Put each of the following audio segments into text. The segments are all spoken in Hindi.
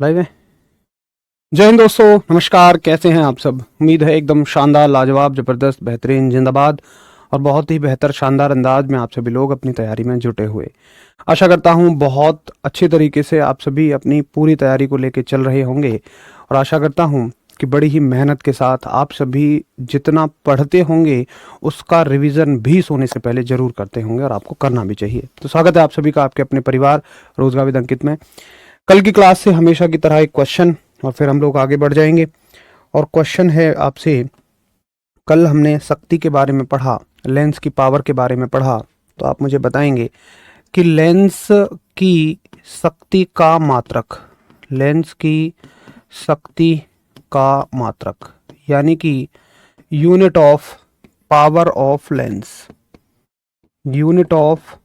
लाइव है। जय हिंद दोस्तों, नमस्कार। कैसे हैं आप सब? उम्मीद है एकदम शानदार, लाजवाब, जबरदस्त, बेहतरीन, जिंदाबाद और बहुत ही बेहतर शानदार अंदाज में आप सभी लोग अपनी तैयारी में जुटे हुए। आशा करता हूं बहुत अच्छे तरीके से आप सभी अपनी पूरी तैयारी को लेकर चल रहे होंगे और आशा करता हूं कि बड़ी ही मेहनत के साथ आप सभी जितना पढ़ते होंगे उसका रिवीजन भी सोने से पहले जरूर करते होंगे और आपको करना भी चाहिए। तो स्वागत है आप सभी का आपके अपने परिवार रोजगार विद अंकित में। कल की क्लास से हमेशा की तरह एक क्वेश्चन और फिर हम लोग आगे बढ़ जाएंगे। और क्वेश्चन है आपसे, कल हमने शक्ति के बारे में पढ़ा, लेंस की पावर के बारे में पढ़ा, तो आप मुझे बताएंगे कि लेंस की शक्ति का मात्रक, लेंस की शक्ति का मात्रक यानी कि unit of power of lens, unit of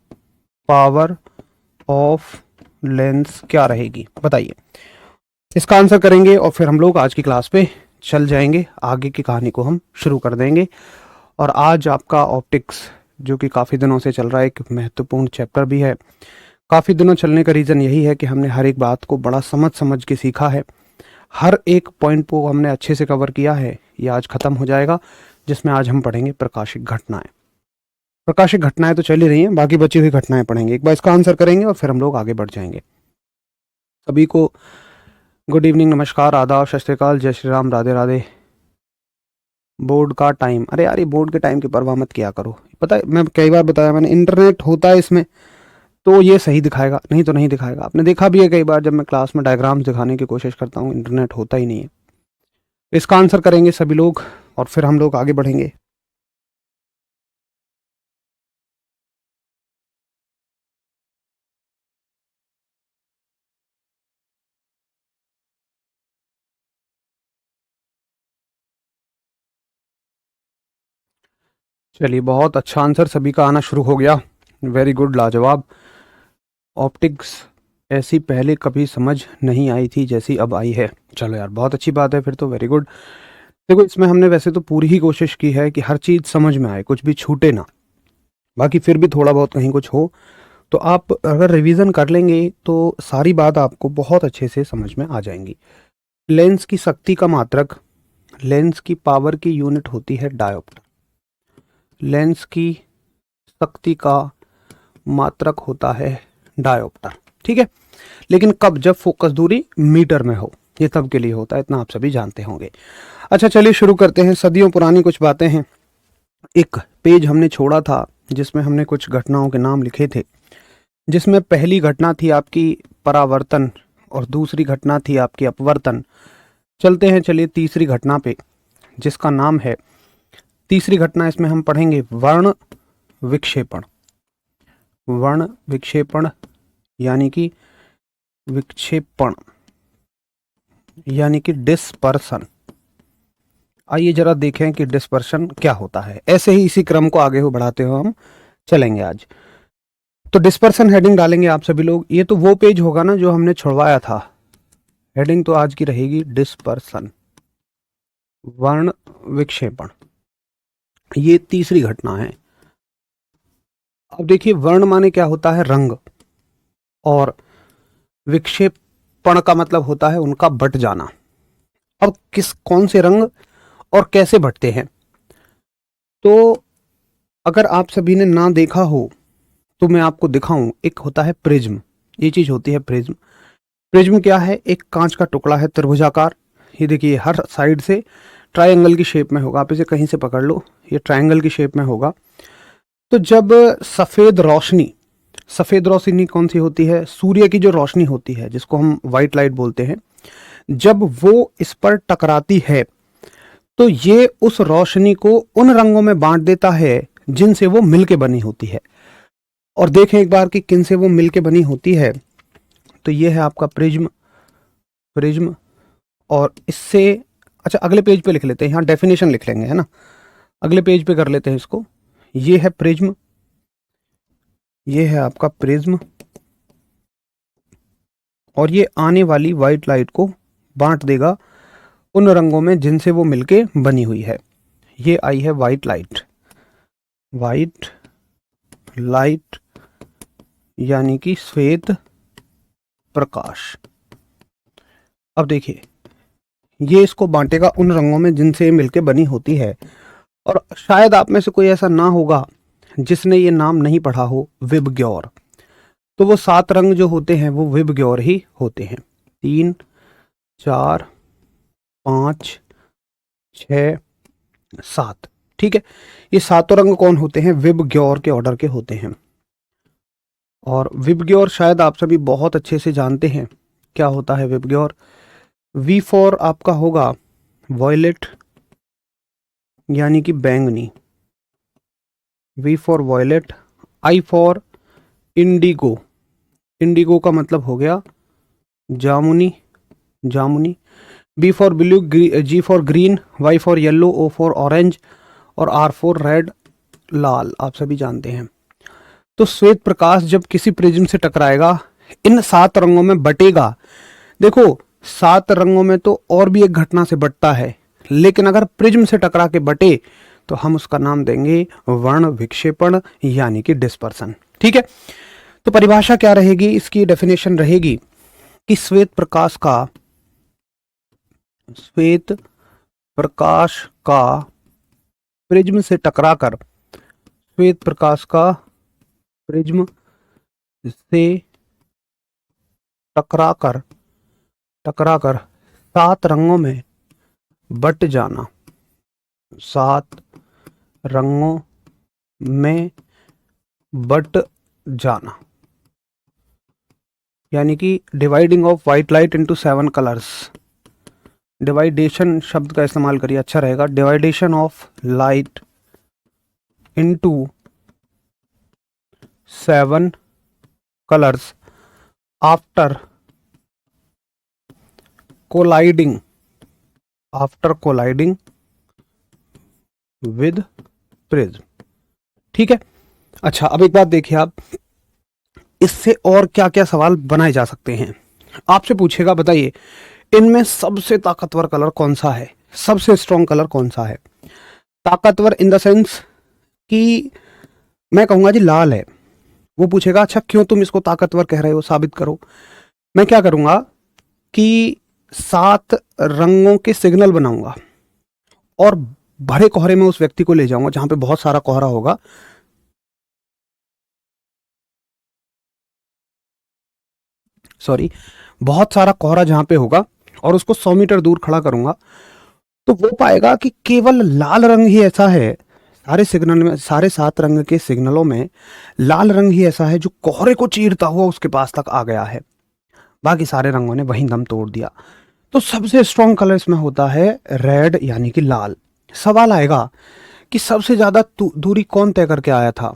power of lens क्या रहेगी बताइए। इसका आंसर करेंगे और फिर हम लोग आज की क्लास पे चल जाएंगे, आगे की कहानी को हम शुरू कर देंगे। और आज आपका ऑप्टिक्स जो कि काफ़ी दिनों से चल रहा है, एक महत्वपूर्ण चैप्टर भी है। काफ़ी दिनों चलने का रीज़न यही है कि हमने हर एक बात को बड़ा समझ समझ के सीखा है, हर एक पॉइंट को हमने अच्छे से कवर किया है। ये आज ख़त्म हो जाएगा, जिसमें आज हम पढ़ेंगे प्रकाशिक घटनाएं। प्रकाशिक घटनाएं तो चल ही रही हैं, बाकी बची हुई घटनाएं पढ़ेंगे। एक बार इसका आंसर करेंगे और फिर हम लोग आगे बढ़ जाएंगे। सभी को गुड इवनिंग, नमस्कार, आदाब, सत श्री अकाल, जय श्री राम, राधे राधे। बोर्ड का टाइम, अरे यार ये बोर्ड के टाइम की परवाह मत किया करो। पता है मैं कई बार बताया मैंने, इंटरनेट होता है इसमें तो ये सही दिखाएगा, नहीं तो नहीं दिखाएगा। आपने देखा भी है कई बार जब मैं क्लास में डायग्राम्स दिखाने की कोशिश करता हूँ, इंटरनेट होता ही नहीं है। इसका आंसर करेंगे सभी लोग और फिर हम लोग आगे बढ़ेंगे। चलिए, बहुत अच्छा आंसर सभी का आना शुरू हो गया। वेरी गुड, लाजवाब। ऑप्टिक्स ऐसी पहले कभी समझ नहीं आई थी जैसी अब आई है। चलो यार, बहुत अच्छी बात है फिर तो, वेरी गुड। देखो, इसमें हमने वैसे तो पूरी ही कोशिश की है कि हर चीज़ समझ में आए, कुछ भी छूटे ना। बाकी फिर भी थोड़ा बहुत कहीं कुछ हो तो आप अगर रिवीजन कर लेंगे तो सारी बात आपको बहुत अच्छे से समझ में आ जाएंगी। लेंस की शक्ति का मात्रक, लेंस की पावर की यूनिट होती है डायोप्टर। लेंस की शक्ति का मात्रक होता है डायोप्टर, ठीक है। लेकिन कब? जब फोकस दूरी मीटर में हो, ये तब के लिए होता है, इतना आप सभी जानते होंगे। अच्छा, चलिए शुरू करते हैं। सदियों पुरानी कुछ बातें हैं। एक पेज हमने छोड़ा था जिसमें हमने कुछ घटनाओं के नाम लिखे थे, जिसमें पहली घटना थी आपकी परावर्तन और दूसरी घटना थी आपकी अपवर्तन। चलते हैं, चलिए तीसरी घटना पे, जिसका नाम है, तीसरी घटना इसमें हम पढ़ेंगे वर्ण विक्षेपण। वर्ण विक्षेपण यानी कि विक्षेपण यानी कि डिस्पर्सन। आइए जरा देखें कि डिस्पर्शन क्या होता है। ऐसे ही इसी क्रम को आगे बढ़ाते हुए हम चलेंगे आज। तो डिस्पर्सन हेडिंग डालेंगे आप सभी लोग। ये तो वो पेज होगा ना जो हमने छुड़वाया था। हेडिंग तो आज की रहेगी डिस्पर्सन, वर्ण विक्षेपण। ये तीसरी घटना है। अब देखिए, वर्ण माने क्या होता है? रंग। और विक्षेपण का मतलब होता है उनका बट जाना। अब कौन से रंग और कैसे बटते हैं? तो अगर आप सभी ने ना देखा हो तो मैं आपको दिखाऊं। एक होता है प्रिज्म, ये चीज होती है प्रिज्म। प्रिज्म क्या है? एक कांच का टुकड़ा है त्रिभुजाकार। ये देखिए, हर साइड से ट्रायंगल की शेप में होगा। आप इसे कहीं से पकड़ लो, ये ट्रायंगल की शेप में होगा। तो जब सफेद रोशनी, सफेद रोशनी कौन सी होती है? सूर्य की जो रोशनी होती है, जिसको हम व्हाइट लाइट बोलते हैं, जब वो इस पर टकराती है तो ये उस रोशनी को उन रंगों में बांट देता है जिनसे वो मिलके बनी होती है। और देखें एक बार कि किन से वो मिलके बनी होती है। तो ये है आपका प्रिज्म, प्रिज्म। और इससे, अच्छा अगले पेज पे लिख लेते हैं, यहाँ डेफिनेशन लिख लेंगे, है ना। अगले पेज पे कर लेते हैं इसको। ये है प्रिज्म, ये है आपका प्रिज्म। और ये आने वाली व्हाइट लाइट को बांट देगा उन रंगों में जिनसे वो मिलके बनी हुई है। ये आई है व्हाइट लाइट, व्हाइट लाइट यानी कि श्वेत प्रकाश। अब देखिए, ये इसको बांटेगा उन रंगों में जिनसे ये मिलके बनी होती है। और शायद आप में से कोई ऐसा ना होगा जिसने ये नाम नहीं पढ़ा हो, विबग्योर। तो वो 7 रंग जो होते हैं वो विबग्योर ही होते हैं। 3, 4, 5, 6, 7। ठीक है, ये सातों रंग कौन होते हैं? विबग्योर के ऑर्डर के होते हैं। और विबग्योर शायद आप सभी बहुत अच्छे से जानते हैं क्या होता है विबग्योर। वी फॉर आपका होगा वॉयलेट, यानी कि बैंगनी। V for violet. I for indigo. Indigo का मतलब हो गया जामुनी, जामुनी। B for blue, G for green, Y for yellow, O for orange और आर फॉर रेड, लाल। आप सभी जानते हैं। तो श्वेत प्रकाश जब किसी प्रिज्म से टकराएगा, इन 7 रंगों में बटेगा। देखो, 7 रंगों में तो और भी एक घटना से बटता है, लेकिन अगर प्रिज्म से टकरा के बटे तो हम उसका नाम देंगे वर्ण विक्षेपण, यानी कि डिस्पर्सन। ठीक है, तो परिभाषा क्या रहेगी इसकी? डेफिनेशन रहेगी कि श्वेत प्रकाश का प्रिज्म से टकराकर, श्वेत प्रकाश का प्रिज्म से टकराकर 7 रंगों में बट जाना, 7 रंगों में बट जाना, यानी कि dividing of white light into 7 colours. Dividation शब्द का इस्तेमाल करिए, अच्छा रहेगा। Dividation of light into 7 colours after colliding with prism. ठीक है, अच्छा अब एक बात देखिए आप, इससे और क्या क्या सवाल बनाए जा सकते हैं। आपसे पूछेगा बताइए इनमें सबसे ताकतवर कलर कौन सा है, सबसे स्ट्रॉन्ग कलर कौन सा है? ताकतवर इन द सेंस कि मैं कहूंगा जी लाल है। वो पूछेगा अच्छा क्यों तुम इसको ताकतवर कह रहे हो, साबित करो। मैं क्या करूंगा कि 7 रंगों के सिग्नल बनाऊंगा और भरे कोहरे में उस व्यक्ति को ले जाऊंगा जहां पे बहुत सारा कोहरा होगा। सॉरी, बहुत सारा कोहरा जहां पे होगा और उसको 100 मीटर दूर खड़ा करूंगा, तो वो पाएगा कि केवल लाल रंग ही ऐसा है सारे सिग्नल में, सारे 7 रंग के सिग्नलों में लाल रंग ही ऐसा है जो कोहरे को चीरता हुआ उसके पास तक आ गया है। बाकी सारे रंगों ने वहीं दम तोड़ दिया। तो सबसे स्ट्रॉन्ग कलर इसमें होता है रेड, यानी कि लाल। सवाल आएगा कि सबसे ज्यादा दूरी कौन तय करके आया था,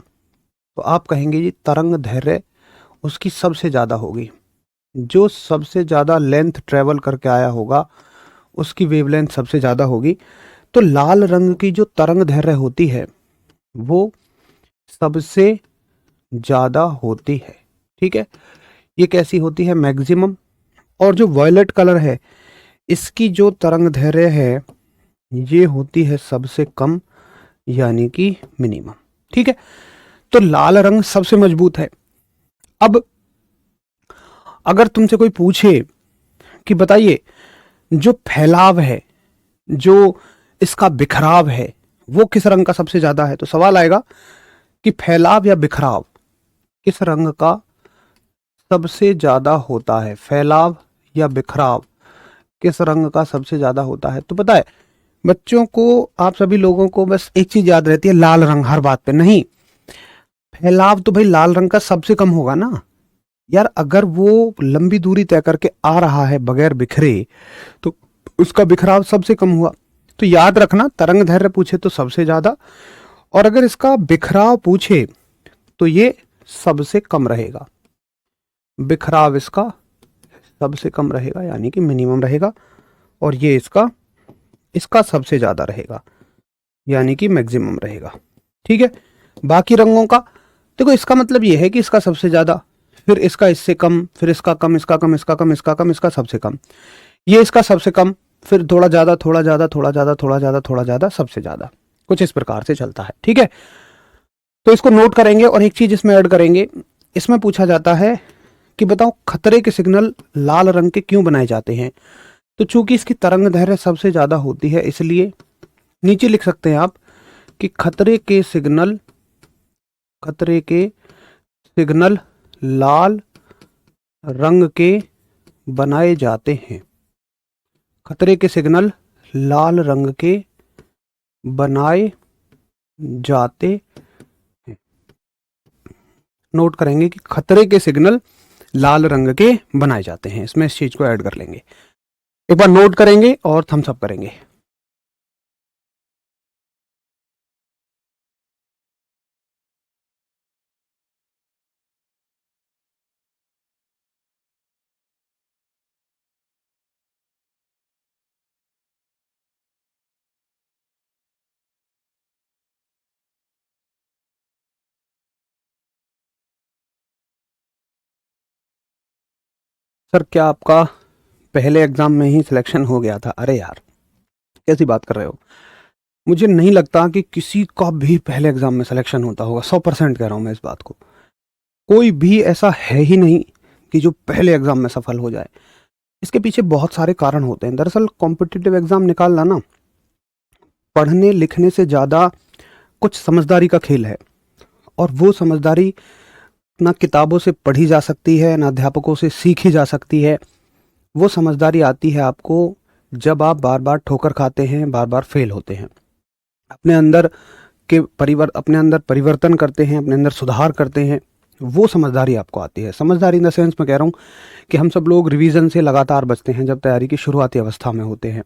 तो आप कहेंगे जी तरंग दैर्घ्य उसकी सबसे ज्यादा होगी। जो सबसे ज्यादा लेंथ ट्रेवल करके आया होगा उसकी वेवलेंथ सबसे ज्यादा होगी। तो लाल रंग की जो तरंग दैर्घ्य होती है वो सबसे ज्यादा होती है। ठीक है, ये कैसी होती है? मैक्सिमम। और जो वॉयलेट कलर है इसकी जो तरंग दैर्घ्य है ये होती है सबसे कम, यानी कि मिनिमम। ठीक है, तो लाल रंग सबसे मजबूत है। अब अगर तुमसे कोई पूछे कि बताइए जो फैलाव है, जो इसका बिखराव है, वो किस रंग का सबसे ज्यादा है, तो सवाल आएगा कि फैलाव या बिखराव किस रंग का सबसे ज्यादा होता है? फैलाव या बिखराव किस रंग का सबसे ज्यादा होता है? तो पता है बच्चों को, आप सभी लोगों को बस एक चीज याद रहती है, लाल रंग हर बात पे। नहीं, फैलाव तो भाई लाल रंग का सबसे कम होगा ना यार। अगर वो लंबी दूरी तय करके आ रहा है बगैर बिखरे तो उसका बिखराव सबसे कम हुआ। तो याद रखना, तरंग दैर्घ्य पूछे तो सबसे ज्यादा, और अगर इसका बिखराव पूछे तो ये सबसे कम रहेगा। बिखराव इसका सबसे कम रहेगा, यानी कि मिनिमम रहेगा, और ये इसका सबसे ज्यादा रहेगा, यानी कि मैक्सिमम रहेगा। ठीक है, बाकी रंगों का देखो, इसका मतलब ये है कि इसका सबसे ज्यादा, फिर इसका इससे कम, फिर इसका कम, इसका कम, इसका कम, इसका कम, इसका सबसे कम, ये इसका सबसे कम, फिर थोड़ा ज्यादा, थोड़ा ज्यादा, थोड़ा ज्यादा, थोड़ा ज्यादा, थोड़ा ज्यादा, सबसे ज्यादा, कुछ इस प्रकार से चलता है। ठीक है, तो इसको नोट करेंगे और एक चीज इसमें ऐड करेंगे। इसमें पूछा जाता है कि बताओ खतरे के सिग्नल लाल रंग के क्यों बनाए जाते हैं? तो चूंकि इसकी तरंग दैर्घ्य सबसे ज्यादा होती है, इसलिए नीचे लिख सकते हैं आप कि खतरे के सिग्नल लाल रंग के बनाए जाते हैं। खतरे के सिग्नल लाल रंग के बनाए जाते हैं। नोट करेंगे कि खतरे के सिग्नल लाल रंग के बनाए जाते हैं, इसमें इस चीज को ऐड कर लेंगे। एक बार नोट करेंगे और थम्स अप करेंगे। सर क्या आपका पहले एग्जाम में ही सिलेक्शन हो गया था? अरे यार कैसी बात कर रहे हो। मुझे नहीं लगता कि किसी का भी पहले एग्जाम में सिलेक्शन होता होगा। 100% कह रहा हूं मैं इस बात को। कोई भी ऐसा है ही नहीं कि जो पहले एग्जाम में सफल हो जाए। इसके पीछे बहुत सारे कारण होते हैं। दरअसल कॉम्पिटिटिव एग्जाम निकालना ना पढ़ने लिखने से ज़्यादा कुछ समझदारी का खेल है। और वो समझदारी ना किताबों से पढ़ी जा सकती है, ना अध्यापकों से सीखी जा सकती है। वो समझदारी आती है आपको जब आप बार बार ठोकर खाते हैं, बार बार फेल होते हैं, अपने अंदर परिवर्तन करते हैं, अपने अंदर सुधार करते हैं। वो समझदारी आपको आती है। समझदारी इन द सेंस मैं कह रहा हूँ कि हम सब लोग रिवीजन से लगातार बचते हैं जब तैयारी की शुरुआती अवस्था में होते हैं,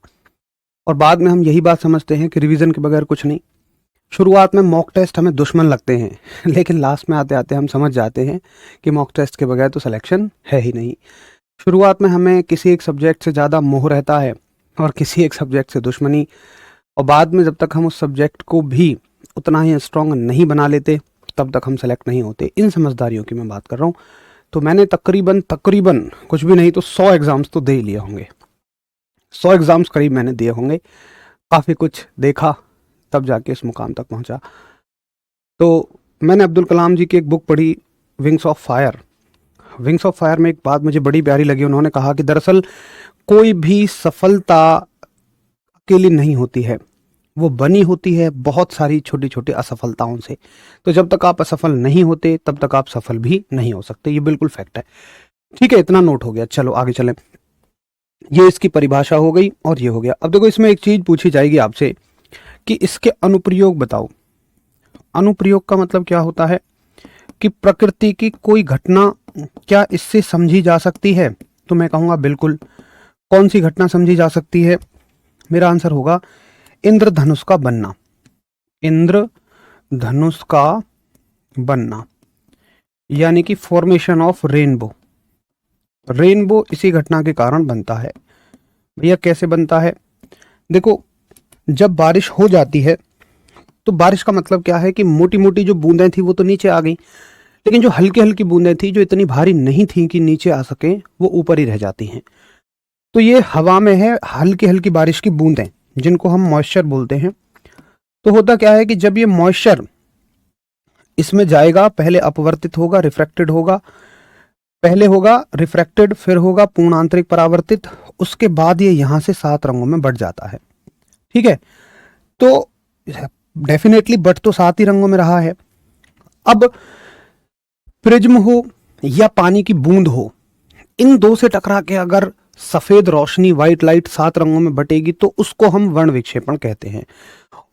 और बाद में हम यही बात समझते हैं कि रिवीजन के बगैर कुछ नहीं। शुरुआत में मॉक टेस्ट हमें दुश्मन लगते हैं, लेकिन लास्ट में आते आते हम समझ जाते हैं कि मॉक टेस्ट के बगैर तो सिलेक्शन है ही नहीं। शुरुआत में हमें किसी एक सब्जेक्ट से ज़्यादा मोह रहता है और किसी एक सब्जेक्ट से दुश्मनी, और बाद में जब तक हम उस सब्जेक्ट को भी उतना ही स्ट्रांग नहीं बना लेते तब तक हम सेलेक्ट नहीं होते। इन समझदारियों की मैं बात कर रहा हूँ। तो मैंने तकरीबन तकरीबन कुछ भी नहीं तो 100 एग्ज़ाम्स तो दे ही लिए होंगे। 100 एग्ज़ाम्स करीब मैंने दिए होंगे। काफ़ी कुछ देखा तब जाके इस मुकाम तक पहुंचा। तो मैंने अब्दुल कलाम जी की एक बुक पढ़ी, wings of fire. Wings of fire में एक बात मुझे बड़ी प्यारी लगी। उन्होंने कहा कि दरअसल कोई भी सफलता अकेली नहीं होती है, वो बनी होती है बहुत सारी छोटी छोटी असफलताओं से। तो जब तक आप असफल नहीं होते तब तक आप सफल भी नहीं हो सकते। ये बिल्कुल फैक्ट है। ठीक है, इतना नोट हो गया। चलो आगे चलें। ये इसकी परिभाषा हो गई और ये हो गया। अब देखो इसमें एक चीज पूछी जाएगी आपसे कि इसके अनुप्रयोग बताओ। अनुप्रयोग का मतलब क्या होता है कि प्रकृति की कोई घटना क्या इससे समझी जा सकती है? तो मैं कहूंगा बिल्कुल। कौन सी घटना समझी जा सकती है? मेरा आंसर होगा इंद्रधनुष का बनना। इंद्रधनुष का बनना यानी कि फॉर्मेशन ऑफ रेनबो। रेनबो इसी घटना के कारण बनता है। भैया कैसे बनता है? देखो, जब बारिश हो जाती है तो बारिश का मतलब क्या है कि मोटी मोटी जो बूंदें थी वो तो नीचे आ गई, लेकिन जो हल्की हल्की बूंदें थी जो इतनी भारी नहीं थी कि नीचे आ सके, वो ऊपर ही रह जाती हैं। तो ये हवा में है हल्की हल्की बारिश की बूंदें, जिनको हम मॉइस्चर बोलते हैं। तो होता क्या है कि जब ये मॉइस्चर इसमें जाएगा, पहले अपवर्तित होगा, रिफ्रैक्टेड होगा, पहले होगा रिफ्रैक्टेड, फिर होगा पूर्ण आंतरिक परावर्तित, उसके बाद ये यहां से 7 रंगों में बढ़ जाता है। ठीक है, तो डेफिनेटली बढ़ तो 7 ही रंगों में रहा है। अब प्रिज्म हो या पानी की बूंद हो, इन दो से टकरा के अगर सफेद रोशनी, व्हाइट लाइट 7 रंगों में बटेगी तो उसको हम वर्ण विक्षेपण कहते हैं।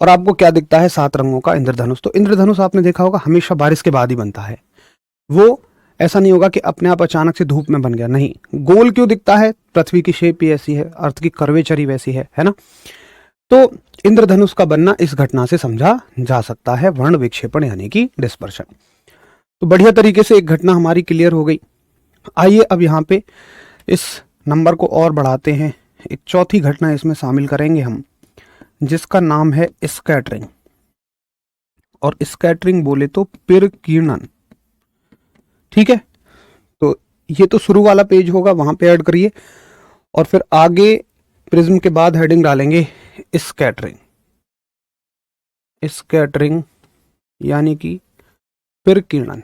और आपको क्या दिखता है? 7 रंगों का इंद्रधनुष। तो इंद्रधनुष आपने देखा होगा हमेशा बारिश के बाद ही बनता है। वो ऐसा नहीं होगा कि अपने आप अचानक से धूप में बन गया, नहीं। गोल क्यों दिखता है? पृथ्वी की शेप ही ऐसी है, अर्थ की कर्वेचर ही वैसी है ना। तो इंद्रधनुष का बनना इस घटना से समझा जा सकता है, वर्ण विक्षेपण यानी कि डिस्पर्शन। तो बढ़िया तरीके से एक घटना हमारी क्लियर हो गई। आइए अब यहाँ पे इस नंबर को और बढ़ाते हैं। एक चौथी घटना इसमें शामिल करेंगे हम, जिसका नाम है स्कैटरिंग। और स्कैटरिंग बोले तो प्रकीर्णन। ठीक है, तो ये तो शुरू वाला पेज होगा, वहां पे ऐड करिए, और फिर आगे प्रिज्म के बाद हेडिंग डालेंगे स्कैटरिंग। स्कैटरिंग यानी कि प्रकीर्णन।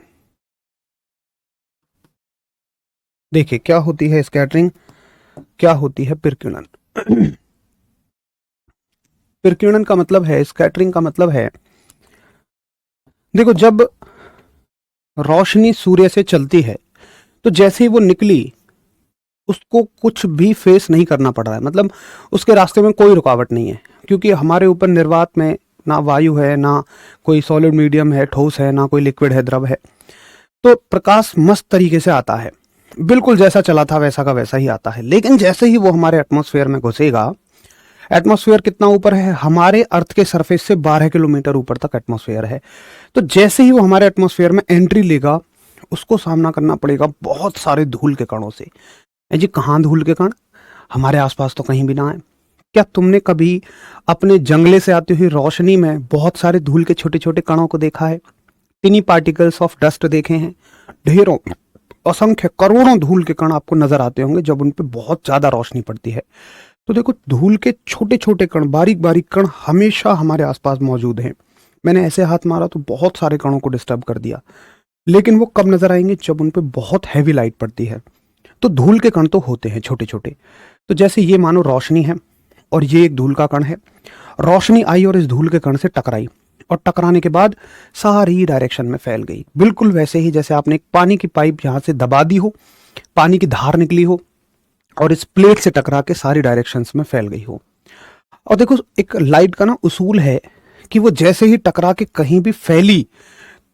देखिए क्या होती है स्कैटरिंग, क्या होती है प्रकीर्णन। प्रकीर्णन का मतलब है, स्कैटरिंग का मतलब है, देखो जब रोशनी सूर्य से चलती है तो जैसे ही वो निकली उसको कुछ भी फेस नहीं करना पड़ रहा है, मतलब उसके रास्ते में कोई रुकावट नहीं है, क्योंकि हमारे ऊपर निर्वात में ना वायु है, ना कोई सॉलिड मीडियम है, ठोस है, ना कोई लिक्विड है, द्रव है। तो प्रकाश मस्त तरीके से आता है, बिल्कुल जैसा चला था वैसा का वैसा ही आता है। लेकिन जैसे ही वो हमारे एटमॉस्फेयर में घुसेगा, एटमॉस्फेयर कितना ऊपर है, हमारे अर्थ के सरफेस से 12 किलोमीटर ऊपर तक एटमॉस्फेयर है। तो जैसे ही वो हमारे एटमॉस्फेयर में एंट्री लेगा, उसको सामना करना पड़ेगा बहुत सारे धूल के कणों से। जी कहाँ धूल के कण, हमारे आसपास तो कहीं भी ना है। क्या तुमने कभी अपने जंगले से आती हुई रोशनी में बहुत सारे धूल के छोटे छोटे कणों को देखा है? टिनी पार्टिकल्स ऑफ डस्ट देखे हैं? ढेरों, असंख्य, करोड़ों धूल के कण आपको नजर आते होंगे जब उन पे बहुत ज्यादा रोशनी पड़ती है। तो देखो, धूल के छोटे छोटे कण, बारीक बारीक कण हमेशा हमारे आसपास मौजूद हैं। मैंने ऐसे हाथ मारा तो बहुत सारे कणों को डिस्टर्ब कर दिया, लेकिन वो कब नजर आएंगे? जब उन पे बहुत हैवी लाइट पड़ती है। तो धूल के कण तो होते हैं छोटे छोटे। तो जैसे ये मानो रोशनी है और ये एक धूल का कण है, रोशनी आई और इस धूल के कण से टकराई, और टकराने के बाद सारी डायरेक्शन में फैल गई, बिल्कुल वैसे ही जैसे आपने एक पानी की पाइप यहां से दबा दी हो, पानी की धार निकली हो और इस प्लेट से टकरा के सारी डायरेक्शंस में फैल गई हो। और देखो, एक लाइट का ना उसूल है कि वो जैसे ही टकरा के कहीं भी फैली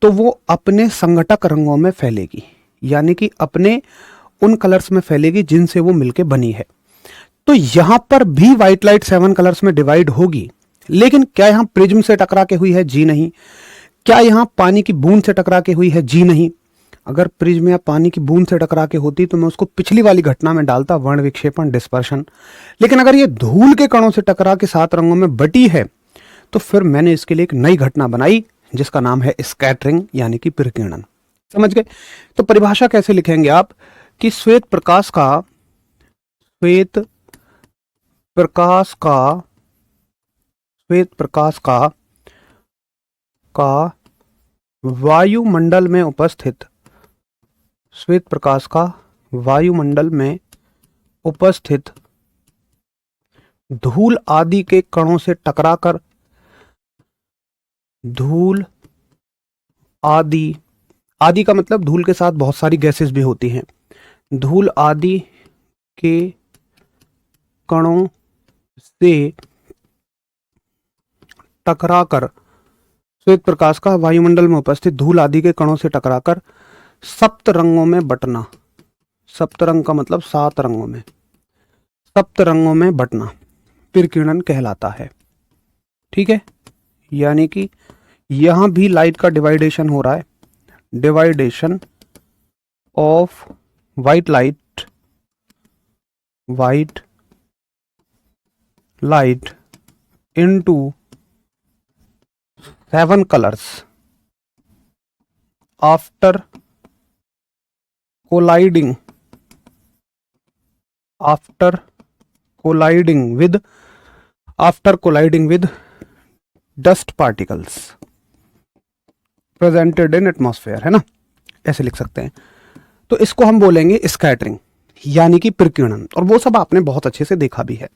तो वो अपने संघटक रंगों में फैलेगी, यानी कि अपने उन कलर्स में फैलेगी जिनसे वो मिलके बनी है। तो यहां पर भी व्हाइट लाइट 7 कलर्स में डिवाइड होगी, लेकिन क्या यहां प्रिज्म से टकरा के हुई है? जी नहीं। क्या यहां पानी की बूंद से टकरा के हुई है? जी नहीं। अगर प्रिज्म या पानी की बूंद से टकरा के होती तो मैं उसको पिछली वाली घटना में डालता, वर्ण विक्षेपण, डिस्पर्शन। लेकिन अगर ये धूल के कणों से टकरा के 7 रंगों में बटी है तो फिर मैंने इसके लिए एक नई घटना बनाई जिसका नाम है स्कैटरिंग, यानी कि प्रकीर्णन। समझ गए? तो परिभाषा कैसे लिखेंगे आप कि श्वेत प्रकाश का वायुमंडल में उपस्थित, श्वेत प्रकाश का वायुमंडल में उपस्थित धूल आदि के कणों से टकराकर, धूल आदि का मतलब धूल के साथ बहुत सारी गैसेस भी होती हैं, धूल आदि के कणों से टकराकर, श्वेत प्रकाश का वायुमंडल में उपस्थित धूल आदि के कणों से टकराकर सप्त रंगों में बटना। सप्त रंग का मतलब 7 रंगों में, सप्त रंगों में बटना प्रकीर्णन कहलाता है। ठीक है, यानी कि यहां भी लाइट का डिवाइडेशन हो रहा है, dividation of white light into 7 colours after colliding with dust particles presented in atmosphere, है ना? ऐसे लिख सकते हैं। तो इसको हम बोलेंगे स्कैटरिंग, यानी कि प्रकीर्णन, और वो सब आपने बहुत अच्छे से देखा भी है।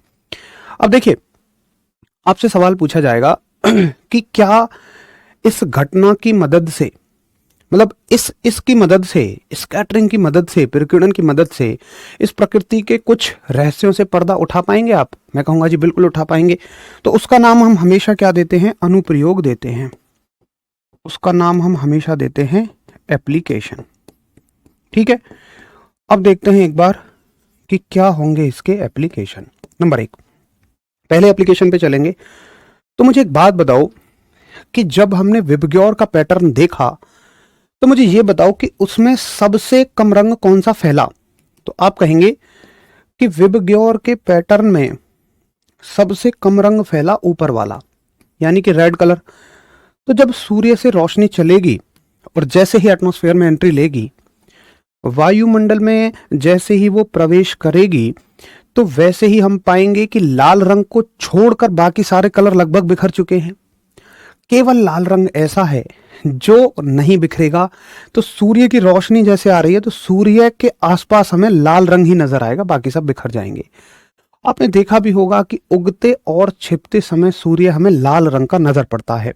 अब देखिए, आपसे सवाल पूछा जाएगा कि क्या इस घटना की मदद से, मतलब इसकी मदद से, स्कैटरिंग की मदद से, प्रकीर्णन की मदद से इस प्रकृति के कुछ रहस्यों से पर्दा उठा पाएंगे आप? मैं कहूंगा जी बिल्कुल उठा पाएंगे। तो उसका नाम हम हमेशा क्या देते हैं? अनुप्रयोग देते हैं। उसका नाम हम हमेशा देते हैं एप्लीकेशन। ठीक है, अब देखते हैं एक बार कि क्या होंगे इसके एप्लीकेशन। नंबर 1, पहले एप्लीकेशन पे चलेंगे। तो मुझे एक बात बताओ कि जब हमने विबग्योर का पैटर्न देखा तो मुझे ये बताओ कि उसमें सबसे कम रंग कौन सा फैला? तो आप कहेंगे कि विबग्योर के पैटर्न में सबसे कम रंग फैला ऊपर वाला, यानी कि रेड कलर। तो जब सूर्य से रोशनी चलेगी और जैसे ही एटमॉस्फेयर में एंट्री लेगी, वायुमंडल में जैसे ही वो प्रवेश करेगी, तो वैसे ही हम पाएंगे कि लाल रंग को छोड़कर बाकी सारे कलर लगभग बिखर चुके हैं। केवल लाल रंग ऐसा है जो नहीं बिखरेगा। तो सूर्य की रोशनी जैसे आ रही है तो सूर्य के आसपास हमें लाल रंग ही नजर आएगा, बाकी सब बिखर जाएंगे। आपने देखा भी होगा कि उगते और छिपते समय सूर्य हमें लाल रंग का नजर पड़ता है,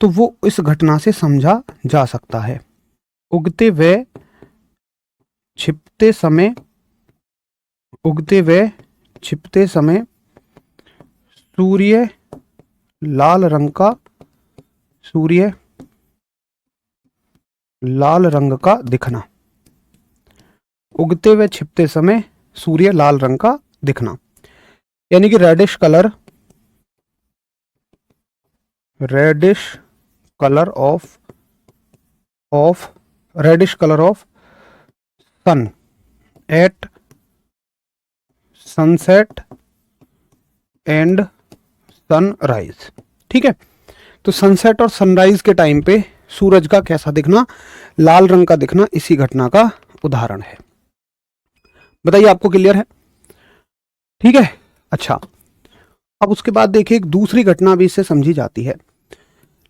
तो वो इस घटना से समझा जा सकता है। उगते व छिपते समय, उगते व छिपते समय सूर्य लाल रंग का, सूर्य लाल रंग का दिखना। उगते व छिपते समय सूर्य लाल रंग का दिखना, यानी कि reddish colour, reddish colour of reddish colour of sun at sunset and sunrise. ठीक है, तो सनसेट और सनराइज के टाइम पे सूरज का कैसा दिखना, लाल रंग का दिखना, इसी घटना का उदाहरण है। बताइए, आपको क्लियर है? ठीक है, अच्छा। अब उसके बाद देखिए, एक दूसरी घटना भी इससे समझी जाती है,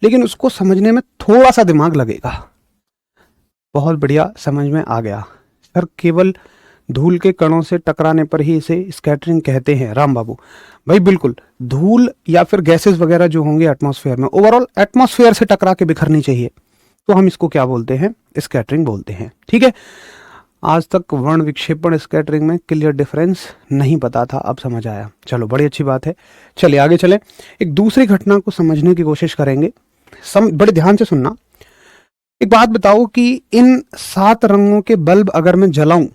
लेकिन उसको समझने में थोड़ा सा दिमाग लगेगा। बहुत बढ़िया, समझ में आ गया सर, केवल धूल के कणों से टकराने पर ही इसे स्कैटरिंग कहते हैं। राम बाबू भाई, बिल्कुल, धूल या फिर गैसेस वगैरह जो होंगे एटमॉस्फेयर में, ओवरऑल एटमॉस्फेयर से टकरा के बिखरनी चाहिए, तो हम इसको क्या बोलते हैं? स्कैटरिंग बोलते हैं। ठीक है, आज तक वर्ण विक्षेपण स्कैटरिंग में क्लियर डिफरेंस नहीं पता था, अब समझ आया। चलो, बड़ी अच्छी बात है। चलिए आगे चलें, एक दूसरी घटना को समझने की कोशिश करेंगे। बड़े ध्यान से सुनना। एक बात बताओ कि इन 7 रंगों के बल्ब अगर मैं जलाऊं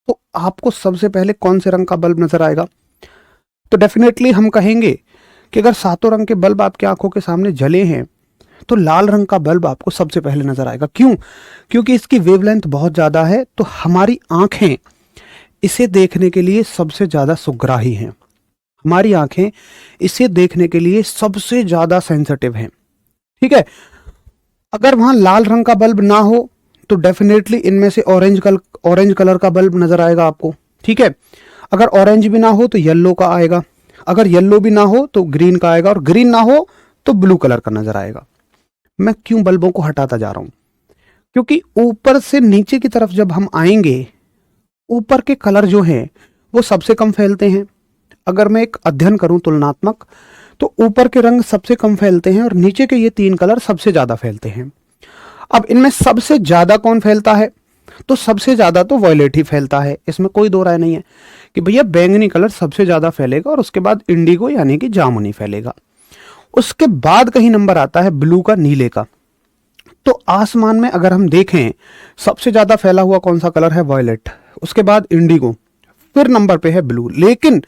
तो आपको सबसे पहले कौन से रंग का बल्ब नजर आएगा? तो डेफिनेटली हम कहेंगे कि अगर 7 रंग के बल्ब आपकी आंखों के सामने जले हैं तो लाल रंग का बल्ब आपको सबसे पहले नजर आएगा। क्यों? क्योंकि इसकी वेवलेंथ बहुत ज्यादा है, तो हमारी आंखें इसे देखने के लिए सबसे ज्यादा सुग्राही हैं। हमारी आंखें इसे देखने के लिए सबसे ज्यादा सेंसिटिव हैं। ठीक है, अगर वहां लाल रंग का बल्ब ना हो तो डेफिनेटली इनमें से ऑरेंज कलर का बल्ब नजर आएगा आपको। ठीक है, अगर ऑरेंज भी ना हो तो येलो का आएगा, अगर येलो भी ना हो तो ग्रीन का आएगा, और ग्रीन ना हो तो ब्लू कलर का नजर आएगा। मैं क्यों बल्बों को हटाता जा रहा हूं? क्योंकि ऊपर से नीचे की तरफ जब हम आएंगे, ऊपर के कलर जो हैं वो सबसे कम फैलते हैं। अगर मैं एक अध्ययन करूं तुलनात्मक, तो ऊपर के रंग सबसे कम फैलते हैं और नीचे के ये 3 कलर सबसे ज्यादा फैलते हैं। अब इनमें सबसे ज्यादा कौन फैलता है? तो सबसे ज्यादा तो वॉयलेट ही फैलता है, इसमें कोई दो राय नहीं है कि भैया बैंगनी कलर सबसे ज्यादा फैलेगा, और उसके बाद इंडिगो यानी कि जामुनी फैलेगा। उसके बाद कहीं नंबर आता है ब्लू का, नीले का। तो आसमान में अगर हम देखें, सबसे ज्यादा फैला हुआ कौन सा कलर है? वॉयलेट, उसके बाद इंडिगो, फिर नंबर पे है ब्लू। लेकिन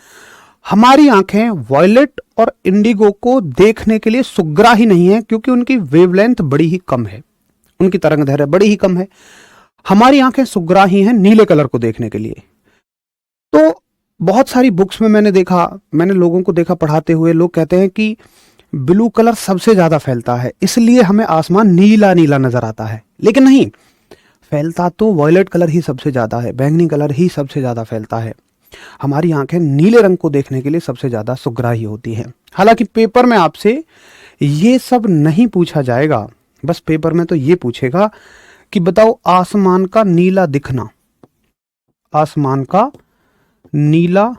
हमारी आंखें वॉयलेट और इंडिगो को देखने के लिए सुग्राही नहीं है, क्योंकि उनकी वेवलेंथ बड़ी ही कम है, उनकी तरंग दैर्घ्य बड़ी ही कम है। हमारी आंखें सुग्राही हैं नीले कलर को देखने के लिए। तो बहुत सारी बुक्स में मैंने लोगों को देखा पढ़ाते हुए, लोग कहते हैं कि ब्लू कलर सबसे ज्यादा फैलता है, इसलिए हमें आसमान नीला नीला नजर आता है। लेकिन नहीं, फैलता तो वॉयलेट कलर ही सबसे ज्यादा है, बैंगनी कलर ही सबसे ज्यादा फैलता है। हमारी आंखें नीले रंग को देखने के लिए सबसे ज्यादा सुग्राही होती हैं। हालांकि पेपर में आपसे ये सब नहीं पूछा जाएगा, बस पेपर में तो ये पूछेगा कि बताओ आसमान का नीला दिखना, आसमान का नीला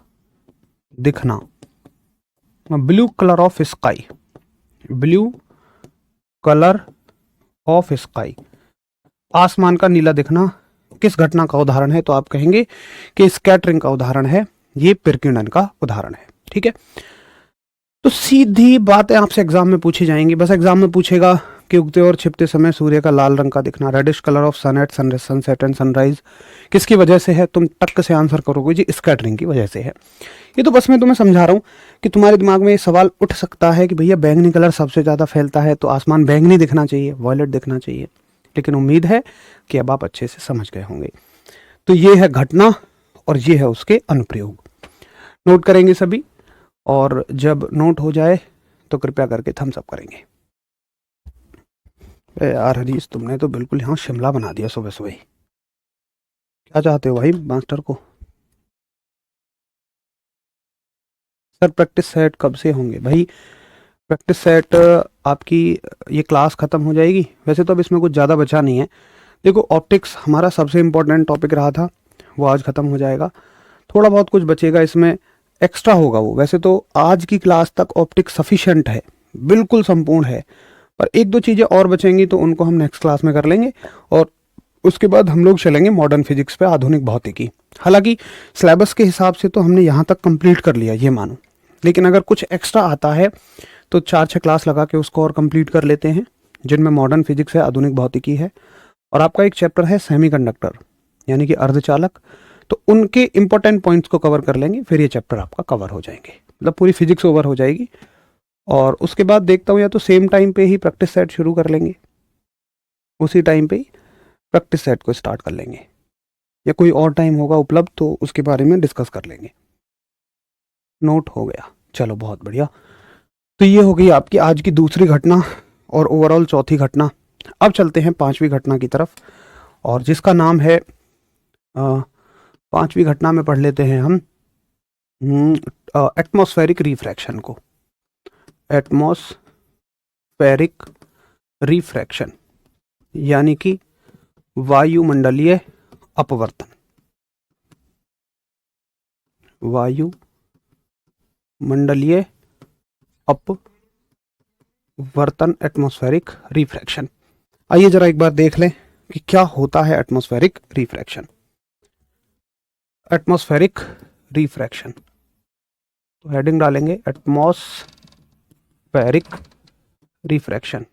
दिखना, blue colour of sky, blue colour of sky, आसमान का नीला दिखना किस घटना का उदाहरण है? तो आप कहेंगे कि स्कैटरिंग का उदाहरण है, ये प्रकीर्णन का उदाहरण है। ठीक है, तो सीधी बातें आपसे एग्जाम में पूछी जाएंगी। बस एग्जाम में पूछेगा कि उगते और छिपते समय सूर्य का लाल रंग का दिखना, reddish colour of sun at sunset and sunrise किसकी वजह से है? तुम टक से आंसर करोगे जी स्कैटरिंग की वजह से है। ये तो बस मैं तुम्हें समझा रहा हूँ कि तुम्हारे दिमाग में ये सवाल उठ सकता है कि भैया बैंगनी कलर सबसे ज़्यादा फैलता है, तो आसमान बैंगनी दिखना चाहिए, वॉयलेट दिखना चाहिए। लेकिन उम्मीद है कि अब आप अच्छे से समझ गए होंगे। तो ये है घटना और ये है उसके अनुप्रयोग। नोट करेंगे सभी, और जब नोट हो जाए तो कृपया करके थम्स अप करेंगे। यार हरीश, तुमने तो बिल्कुल यहाँ शिमला बना दिया सुबह सुबह। क्या चाहते हो भाई मास्टर को? सर प्रैक्टिस सेट कब से होंगे? भाई प्रैक्टिस सेट आपकी ये क्लास ख़त्म हो जाएगी, वैसे तो अब इसमें कुछ ज़्यादा बचा नहीं है। देखो, ऑप्टिक्स हमारा सबसे इम्पोर्टेंट टॉपिक रहा था, वो आज ख़त्म हो जाएगा। थोड़ा बहुत कुछ बचेगा इसमें, एक्स्ट्रा होगा वो। वैसे तो आज की क्लास तक ऑप्टिक्स सफिशिएंट है, बिल्कुल संपूर्ण है, पर एक दो चीज़ें और बचेंगी तो उनको हम नेक्स्ट क्लास में कर लेंगे। और उसके बाद हम लोग चलेंगे मॉडर्न फिजिक्स पे, आधुनिक भौतिकी। हालांकि सिलेबस के हिसाब से तो हमने यहाँ तक कंप्लीट कर लिया ये मानो, लेकिन अगर कुछ एक्स्ट्रा आता है तो 4-6 क्लास लगा के उसको और कंप्लीट कर लेते हैं, जिनमें मॉडर्न फिजिक्स है, आधुनिक भौतिकी है, और आपका एक चैप्टर है सेमीकंडक्टर यानी कि अर्धचालक। तो उनके इंपॉर्टेंट पॉइंट्स को कवर कर लेंगे, फिर ये चैप्टर आपका कवर हो जाएंगे, मतलब पूरी फिजिक्स ओवर हो जाएगी। और उसके बाद देखता हूँ या तो सेम टाइम पे ही प्रैक्टिस सेट शुरू कर लेंगे, उसी टाइम पे ही प्रैक्टिस सेट को स्टार्ट कर लेंगे, या कोई और टाइम होगा उपलब्ध तो उसके बारे में डिस्कस कर लेंगे। नोट हो गया, चलो बहुत बढ़िया। तो ये हो गई आपकी आज की दूसरी घटना और ओवरऑल चौथी घटना। अब चलते हैं पांचवी घटना की तरफ, और जिसका नाम है पांचवी घटना में पढ़ लेते हैं हम एटमॉस्फेरिक रिफ्रैक्शन को। एटमॉस्फेरिक रिफ्रैक्शन यानी कि वायुमंडलीय अपवर्तन। वायुमंडलीय अपवर्तन, एटमॉस्फेरिक रिफ्रैक्शन। आइए जरा एक बार देख लें कि क्या होता है एटमॉस्फेरिक रिफ्रैक्शन। एटमॉस्फेरिक रिफ्रैक्शन, तो हेडिंग डालेंगे एटमॉस्फेरिक रिफ्रैक्शन।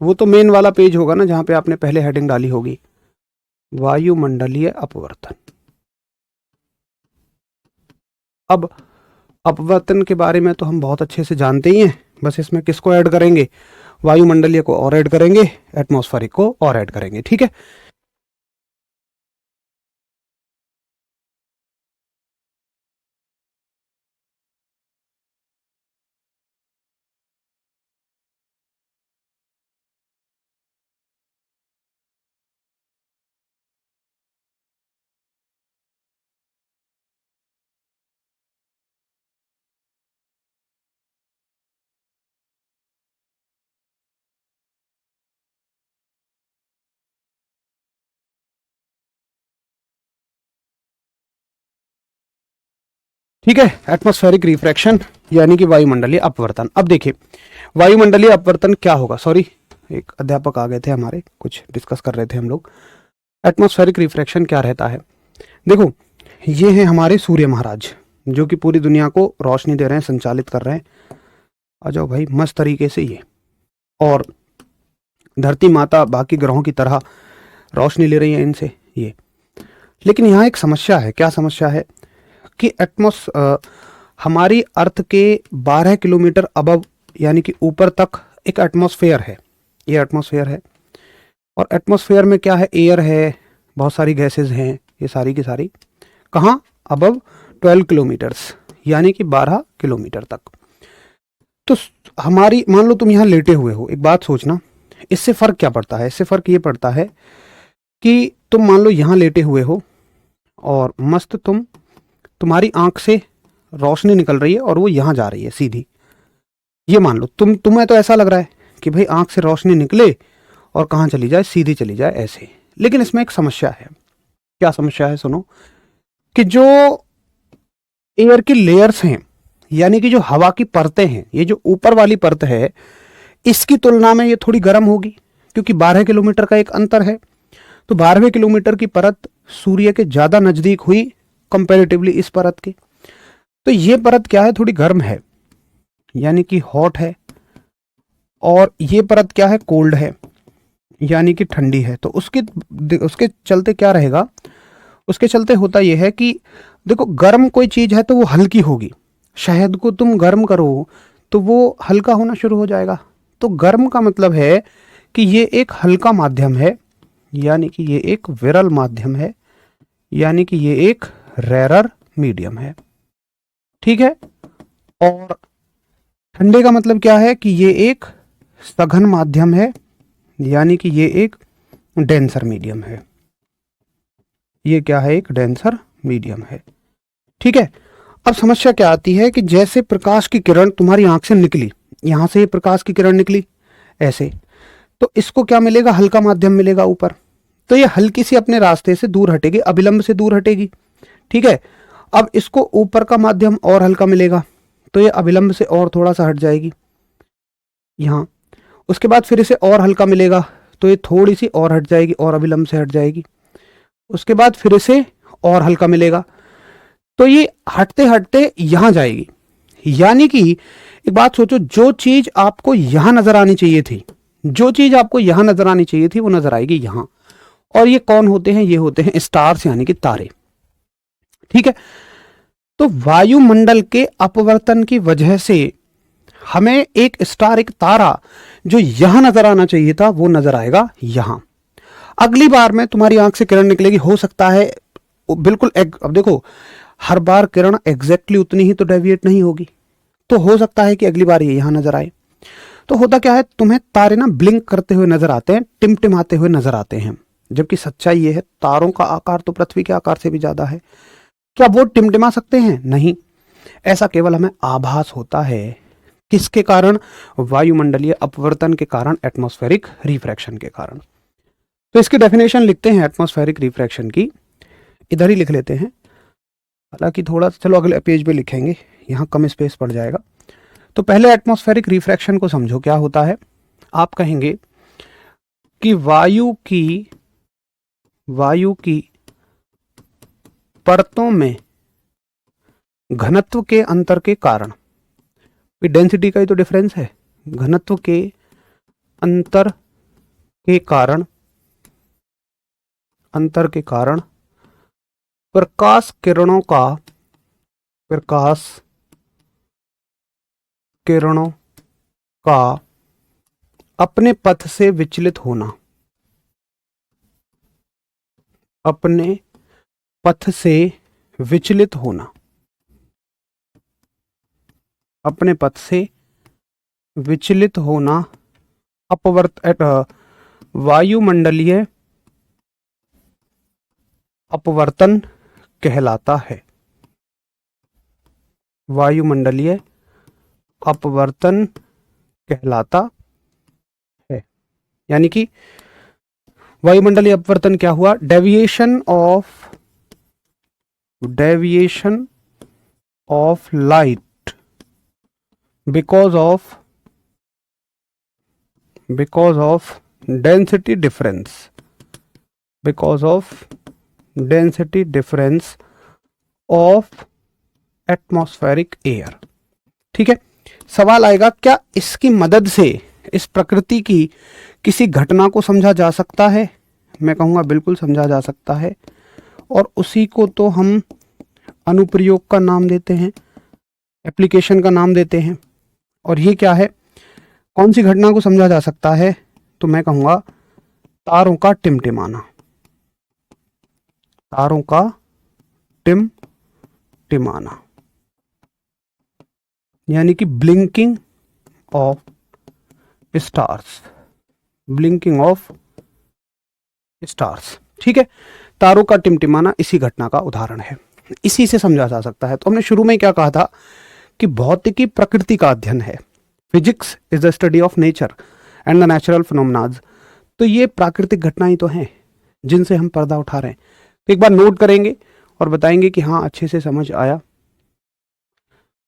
वो तो मेन वाला पेज होगा ना जहां पे आपने पहले हेडिंग डाली होगी, वायुमंडलीय अपवर्तन। अब अपवर्तन के बारे में तो हम बहुत अच्छे से जानते ही हैं, बस इसमें किसको ऐड करेंगे, वायुमंडलीय को और ऐड करेंगे, एटमॉस्फेरिक को और ऐड करेंगे, ठीक है। ठीक है, एटमॉस्फेरिक रिफ्रैक्शन यानी कि वायुमंडलीय अपवर्तन। अब देखिए वायुमंडलीय अपवर्तन क्या होगा। सॉरी, एक अध्यापक आ गए थे हमारे, कुछ डिस्कस कर रहे थे हम लोग। एटमॉस्फेरिक रिफ्रैक्शन क्या रहता है, देखो ये हैं हमारे सूर्य महाराज जो कि पूरी दुनिया को रोशनी दे रहे हैं, संचालित कर रहे हैं। आ जाओ भाई, मस्त तरीके से ये। और धरती माता बाकी ग्रहों की तरह रोशनी ले रही है इनसे ये। लेकिन यहाँ एक समस्या है। क्या समस्या है कि हमारी अर्थ के 12 किलोमीटर अबव यानी कि ऊपर तक एक एटमॉस्फेयर है, ये एटमॉस्फेयर है। और एटमॉस्फेयर में क्या है, एयर है, बहुत सारी गैसेस हैं, ये सारी की सारी कहाँ, अबव 12 किलोमीटर्स यानी कि 12 किलोमीटर तक। तो हमारी, मान लो तुम यहाँ लेटे हुए हो, एक बात सोचना, इससे फर्क क्या पड़ता है, इससे फर्क ये पड़ता है कि तुम मान लो यहाँ लेटे हुए हो और मस्त तुम्हारी आंख से रोशनी निकल रही है और वो यहाँ जा रही है सीधी। ये मान लो तुम्हें तो ऐसा लग रहा है कि भाई आंख से रोशनी निकले और कहाँ चली जाए, सीधी चली जाए ऐसे। लेकिन इसमें एक समस्या है। क्या समस्या है, सुनो, कि जो एयर की लेयर्स हैं यानी कि जो हवा की परतें हैं, ये जो ऊपर वाली परत है इसकी तुलना में ये थोड़ी गर्म होगी, क्योंकि 12 किलोमीटर का एक अंतर है। तो 12वें किलोमीटर की परत सूर्य के ज्यादा नजदीक हुई कंपैरेटिवली इस परत के। तो ये परत क्या है, थोड़ी गर्म है यानी कि हॉट है, और ये परत क्या है, कोल्ड है यानी कि ठंडी है। तो उसके चलते क्या रहेगा, उसके चलते होता यह है कि देखो गर्म कोई चीज है तो वो हल्की होगी। शहद को तुम गर्म करो तो वो हल्का होना शुरू हो जाएगा। तो गर्म का मतलब है कि ये एक हल्का माध्यम है, यानी कि ये एक विरल माध्यम है, यानी कि ये एक रेरर मीडियम है, ठीक है। और ठंडे का मतलब क्या है कि ये एक सघन माध्यम है, यानी कि ये एक डेंसर मीडियम है। ये क्या है, एक डेंसर मीडियम है, ठीक है। अब समस्या क्या आती है कि जैसे प्रकाश की किरण तुम्हारी आंख से निकली, यहां से प्रकाश की किरण निकली ऐसे, तो इसको क्या मिलेगा, हल्का माध्यम मिलेगा ऊपर। तो ये हल्की सी अपने रास्ते से दूर हटेगी, अविलंब से दूर हटेगी, ठीक है। अब इसको ऊपर का माध्यम और हल्का मिलेगा तो ये अभिलंब से और थोड़ा सा हट जाएगी यहाँ। उसके बाद फिर इसे और हल्का मिलेगा तो ये थोड़ी सी और हट जाएगी और अभिलंब से हट जाएगी। उसके बाद फिर इसे और हल्का मिलेगा तो ये हटते हटते यहां जाएगी। यानी कि एक बात सोचो, जो चीज आपको यहां नजर आनी चाहिए थी, जो चीज आपको यहां नजर आनी चाहिए थी वो नजर आएगी यहां। और ये कौन होते हैं? ये होते हैं स्टार्स यानी कि तारे। ठीक है, तो वायुमंडल के अपवर्तन की वजह से हमें एक स्टार, एक तारा जो यहां नजर आना चाहिए था वो नजर आएगा यहां। अगली बार में तुम्हारी आंख से किरण निकलेगी, हो सकता है बिल्कुल अब देखो, हर बार किरण एग्जैक्टली उतनी ही तो डेविएट नहीं होगी, तो हो सकता है कि अगली बार ये यहां नजर आए। तो होता क्या है, तुम्हें तारे ना ब्लिंक करते हुए नजर आते हैं, टिमटिमाते हुए नजर आते हैं, जबकि सच्चाई ये है तारों का आकार तो पृथ्वी के आकार से भी ज्यादा है। क्या वो टिमटिमा सकते हैं? नहीं, ऐसा केवल हमें आभास होता है। किसके कारण? वायुमंडलीय अपवर्तन के कारण, एटमॉस्फेरिक रिफ्रैक्शन के कारण। तो इसकी डेफिनेशन लिखते हैं एटमॉस्फेरिक रिफ्रैक्शन की, इधर ही लिख लेते हैं, हालांकि थोड़ा चलो अगले पेज पे लिखेंगे, यहाँ कम स्पेस पड़ जाएगा। तो पहले एटमॉस्फेरिक रिफ्रैक्शन को समझो क्या होता है। आप कहेंगे कि वायु की परतों में घनत्व के अंतर के कारण, डेंसिटी का ही तो डिफरेंस है, घनत्व के अंतर के कारण प्रकाश किरणों का अपने पथ से विचलित होना, अपने पथ से विचलित होना, अपने पथ से विचलित होना वायुमंडलीय अपवर्तन कहलाता है। वायुमंडलीय अपवर्तन कहलाता है। यानी कि वायुमंडलीय अपवर्तन क्या हुआ? Deviation of light because of density difference of atmospheric air। ठीक है, सवाल आएगा क्या इसकी मदद से इस प्रकृति की किसी घटना को समझा जा सकता है? मैं कहूँगा बिल्कुल समझा जा सकता है, और उसी को तो हम अनुप्रयोग का नाम देते हैं, एप्लीकेशन का नाम देते हैं। और ये क्या है, कौन सी घटना को समझा जा सकता है? तो मैं कहूँगा तारों का टिमटिमाना, तारों का टिमटिमाना, यानी कि blinking of stars, blinking of stars. ठीक है, तारों का टिमटिमाना इसी घटना का उदाहरण है, इसी से समझा जा सकता है। तो हमने शुरू में क्या कहा था कि भौतिकी प्रकृति का अध्ययन है, physics is the study of nature and the natural phenomenas. तो ये प्राकृतिक घटनाएं तो हैं जिनसे हम पर्दा उठा रहे हैं। तो एक बार नोट करेंगे और बताएंगे कि हाँ अच्छे से समझ आया,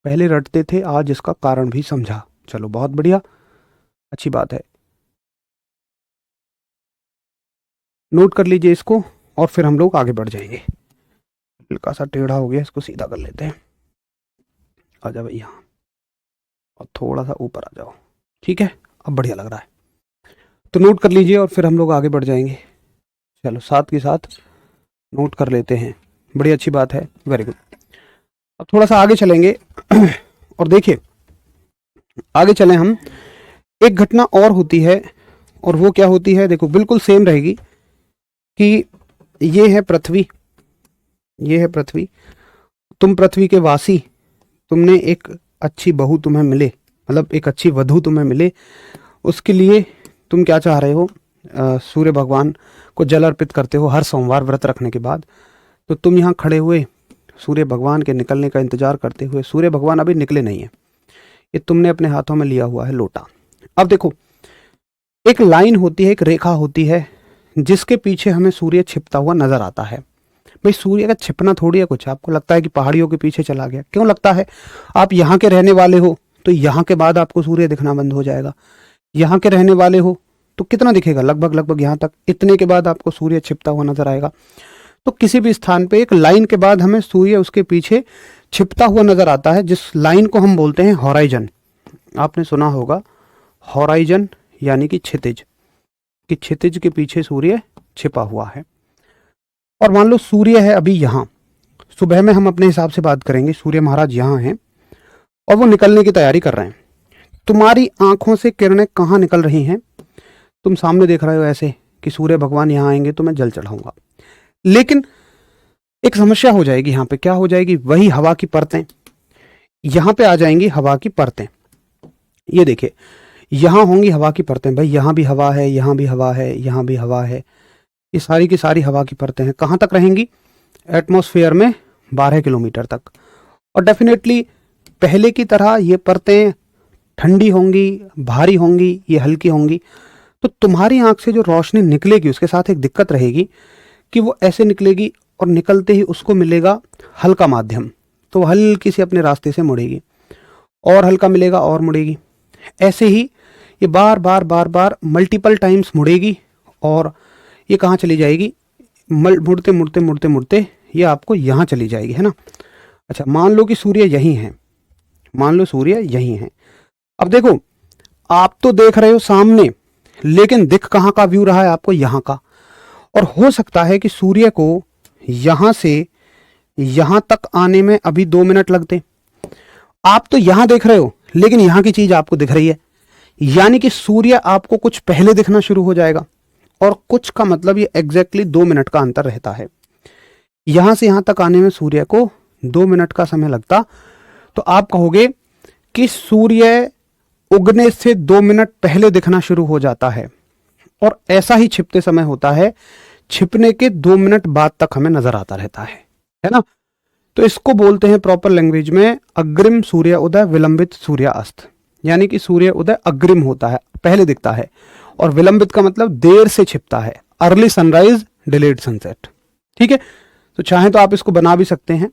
पहले रटते थे आज इसका कारण भी समझा। चलो बहुत बढ़िया, अच्छी बात है, नोट कर लीजिए इसको और फिर हम लोग आगे बढ़ जाएंगे। हल्का सा टेढ़ा हो गया, इसको सीधा कर लेते हैं। आ जाओ भैया और थोड़ा सा ऊपर आ जाओ। ठीक है, अब बढ़िया लग रहा है। तो नोट कर लीजिए और फिर हम लोग आगे बढ़ जाएंगे। चलो साथ के साथ नोट कर लेते हैं, बड़ी अच्छी बात है, वेरी गुड। अब थोड़ा सा आगे चलेंगे और देखिए आगे चलें हम। एक घटना और होती है, और वो क्या होती है? देखो बिल्कुल सेम रहेगी कि ये है पृथ्वी, ये है पृथ्वी, तुम पृथ्वी के वासी, तुमने एक अच्छी बहू तुम्हें मिले, मतलब एक अच्छी वधू तुम्हें मिले, उसके लिए तुम क्या चाह रहे हो? सूर्य भगवान को जल अर्पित करते हो हर सोमवार व्रत रखने के बाद। तो तुम यहाँ खड़े हुए सूर्य भगवान के निकलने का इंतजार करते हुए, सूर्य भगवान अभी निकले नहीं है, ये तुमने अपने हाथों में लिया हुआ है लोटा। अब देखो एक लाइन होती है, एक रेखा होती है जिसके पीछे हमें सूर्य छिपता हुआ नजर आता है। भाई सूर्य का छिपना थोड़ी है कुछ, आपको लगता है कि पहाड़ियों के पीछे चला गया, क्यों लगता है? आप यहाँ के रहने वाले हो तो यहाँ के बाद आपको सूर्य दिखना बंद हो जाएगा। यहाँ के रहने वाले हो तो कितना दिखेगा, लगभग लगभग यहाँ तक, इतने के बाद आपको सूर्य छिपता हुआ नजर आएगा। तो किसी भी स्थान पे एक लाइन के बाद हमें सूर्य उसके पीछे छिपता हुआ नजर आता है, जिस लाइन को हम बोलते हैं हॉराइजन। आपने सुना होगा हॉराइजन यानी कि क्षितिज, कि क्षितिज के पीछे सूर्य छिपा हुआ है। और मान लो सूर्य है अभी यहाँ, सुबह में हम अपने हिसाब से बात करेंगे, सूर्य महाराज यहाँ हैं और वो निकलने की तैयारी कर रहे हैं। तुम्हारी आंखों से किरणें कहाँ निकल रही हैं? तुम सामने देख रहे हो ऐसे कि सूर्य भगवान यहाँ आएंगे तो मैं जल चढ़ाऊंगा। लेकिन एक समस्या हो जाएगी यहाँ पे, क्या हो जाएगी? वही हवा की परतें यहाँ पे आ जाएंगी, हवा की परतें। ये देखिए यहाँ होंगी हवा की परतें, भाई यहाँ भी हवा है, यहाँ भी हवा है, यहाँ भी हवा है, ये सारी की सारी हवा की परतें हैं। कहाँ तक रहेंगी? एटमॉस्फेयर में 12 किलोमीटर तक। और डेफिनेटली पहले की तरह ये परतें ठंडी होंगी, भारी होंगी, ये हल्की होंगी। तो तुम्हारी आंख से जो रोशनी निकलेगी उसके साथ एक दिक्कत रहेगी कि वो ऐसे निकलेगी और निकलते ही उसको मिलेगा हल्का माध्यम, तो वो हल्की सी अपने रास्ते से मुड़ेगी, और हल्का मिलेगा और मुड़ेगी। ऐसे ही ये बार बार बार बार मल्टीपल टाइम्स मुड़ेगी और ये कहाँ चली जाएगी? मुड़ते मुड़ते मुड़ते मुड़ते ये आपको यहाँ चली जाएगी, है ना। अच्छा, मान लो कि सूर्य यहीं है, मान लो सूर्य यहीं है। अब देखो, आप तो देख रहे हो सामने, लेकिन दिख कहाँ का व्यू रहा है आपको? यहाँ का। और हो सकता है कि सूर्य को यहाँ से यहाँ तक आने में अभी 2 मिनट लगते। आप तो यहाँ देख रहे हो, लेकिन यहाँ की चीज आपको दिख रही है, यानी कि सूर्य आपको कुछ पहले दिखना शुरू हो जाएगा। और कुछ का मतलब ये एग्जैक्टली 2 मिनट का अंतर रहता है। यहां से यहां तक आने में सूर्य को 2 मिनट का समय लगता, तो आप कहोगे कि सूर्य उगने से 2 मिनट पहले दिखना शुरू हो जाता है। और ऐसा ही छिपते समय होता है, छिपने के 2 मिनट बाद तक हमें नजर आता रहता है ना। तो इसको बोलते हैं प्रॉपर लैंग्वेज में अग्रिम सूर्य उदय, विलंबित सूर्य अस्त। यानी कि सूर्य उदय अग्रिम होता है, पहले दिखता है, और विलंबित का मतलब देर से छिपता है। Early sunrise, delayed sunset. ठीक है, तो चाहे तो आप इसको बना भी सकते हैं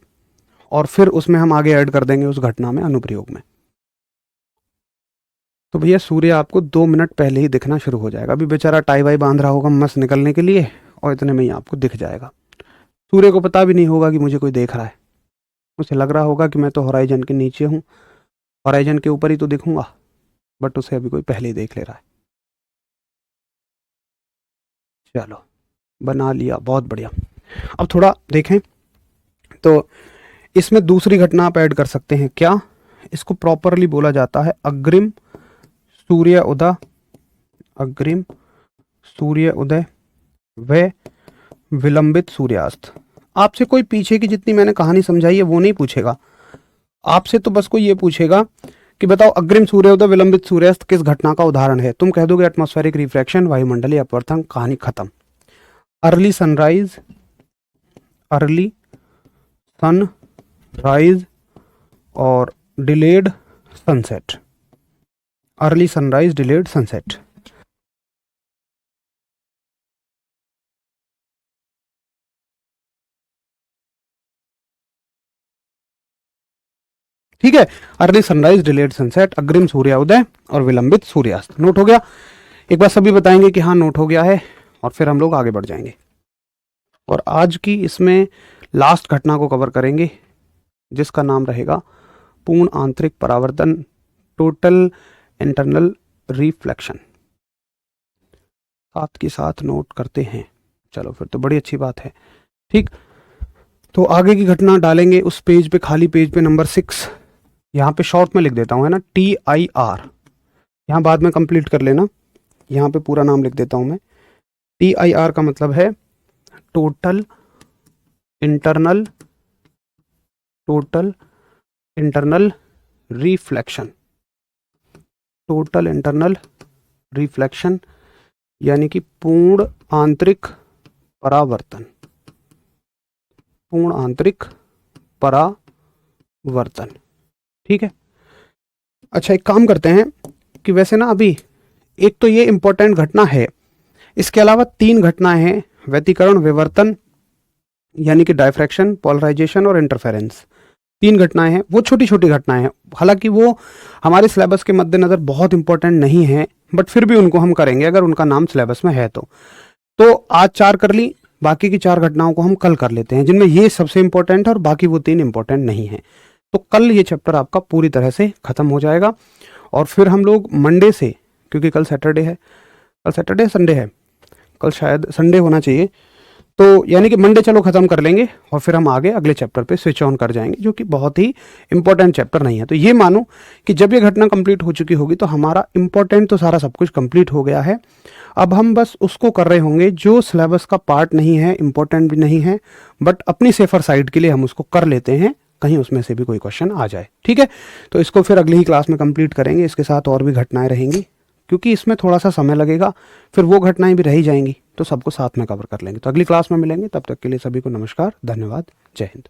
और फिर उसमें हम आगे ऐड कर देंगे उस घटना में, अनुप्रयोग में। तो भैया सूर्य आपको 2 मिनट पहले ही दिखना शुरू हो जाएगा। अभी बेचारा टाई वाई बांध रहा होगा मस्त निकलने के लिए, और इतने में ही आपको दिख जाएगा। सूर्य को पता भी नहीं होगा कि मुझे कोई देख रहा है, उसे लग रहा होगा कि मैं तो हॉराइजन के नीचे हूँ, हॉराइजन के ऊपर ही तो दिखूंगा, बट उसे अभी कोई पहले ही देख ले रहा है। चलो, बना लिया, बहुत बढ़िया। अब थोड़ा देखें तो इसमें दूसरी घटना आप ऐड कर सकते हैं। क्या? इसको प्रॉपरली बोला जाता है अग्रिम सूर्य उदय, अग्रिम सूर्य उदय व विलंबित सूर्यास्त। आपसे कोई पीछे की जितनी मैंने कहानी समझाई है वो नहीं पूछेगा, आपसे तो बस कोई ये पूछेगा कि बताओ अग्रिम सूर्योदय विलंबित सूर्यास्त किस घटना का उदाहरण है। तुम कह दोगे एटमॉस्फेरिक रिफ्रैक्शन, वायुमंडलीय अपवर्तन, कहानी खत्म। अर्ली सनराइज, अर्ली सनराइज और delayed sunset, early sunrise, delayed sunset. ठीक है, अर्ली सनराइज, डिलेड सनसेट, अग्रिम सूर्योदय और विलंबित सूर्यास्त। नोट हो गया? एक बार सभी बताएंगे कि हाँ नोट हो गया है, और फिर हम लोग आगे बढ़ जाएंगे और आज की इसमें लास्ट घटना को कवर करेंगे, जिसका नाम रहेगा पूर्ण आंतरिक परावर्तन, टोटल इंटरनल रिफ्लेक्शन। साथ के साथ नोट करते हैं। चलो फिर तो बड़ी अच्छी बात है। ठीक, तो आगे की घटना डालेंगे उस पेज पे, खाली पेज पे नंबर 6। यहाँ पे शॉर्ट में लिख देता हूँ, है ना, TIR। यहाँ बाद में कंप्लीट कर लेना, यहाँ पे पूरा नाम लिख देता हूँ मैं। TIR का मतलब है total internal reflection, total internal reflection यानी कि पूर्ण आंतरिक परावर्तन, पूर्ण आंतरिक परावर्तन। ठीक है, अच्छा एक काम करते हैं कि वैसे ना अभी एक तो ये इंपॉर्टेंट घटना है, इसके अलावा 3 घटनाएं हैं, व्यतिकरण, विवर्तन यानी कि डायफ्रैक्शन, पोलराइजेशन और इंटरफेरेंस। 3 घटनाएं हैं, वो छोटी छोटी घटनाएं हैं, हालांकि वो हमारे सिलेबस के मद्देनज़र बहुत इंपॉर्टेंट नहीं है, बट फिर भी उनको हम करेंगे अगर उनका नाम सिलेबस में है तो आज 4 कर ली, बाकी की 4 घटनाओं को हम कल कर लेते हैं, जिनमें ये सबसे इंपॉर्टेंट है और बाकी वो 3 इंपॉर्टेंट नहीं है। तो कल ये चैप्टर आपका पूरी तरह से खत्म हो जाएगा और फिर हम लोग मंडे से, क्योंकि कल सैटरडे है, कल सैटरडे संडे है, कल शायद संडे होना चाहिए, तो यानी कि मंडे चलो खत्म कर लेंगे और फिर हम आगे अगले चैप्टर पे स्विच ऑन कर जाएंगे, जो कि बहुत ही इंपॉर्टेंट चैप्टर नहीं है। तो ये मानो कि जब ये घटना कंप्लीट हो चुकी होगी तो हमारा इंपॉर्टेंट तो सारा सब कुछ कंप्लीट हो गया है। अब हम बस उसको कर रहे होंगे जो सिलेबस का पार्ट नहीं है, इंपॉर्टेंट भी नहीं है, बट अपनी सेफर साइड के लिए हम उसको कर लेते हैं, कहीं उसमें से भी कोई क्वेश्चन आ जाए। ठीक है, तो इसको फिर अगली ही क्लास में कंप्लीट करेंगे। इसके साथ और भी घटनाएं रहेंगी, क्योंकि इसमें थोड़ा सा समय लगेगा, फिर वो घटनाएं भी रह जाएंगी, तो सबको साथ में कवर कर लेंगे। तो अगली क्लास में मिलेंगे, तब तक के लिए सभी को नमस्कार, धन्यवाद, जय हिंद।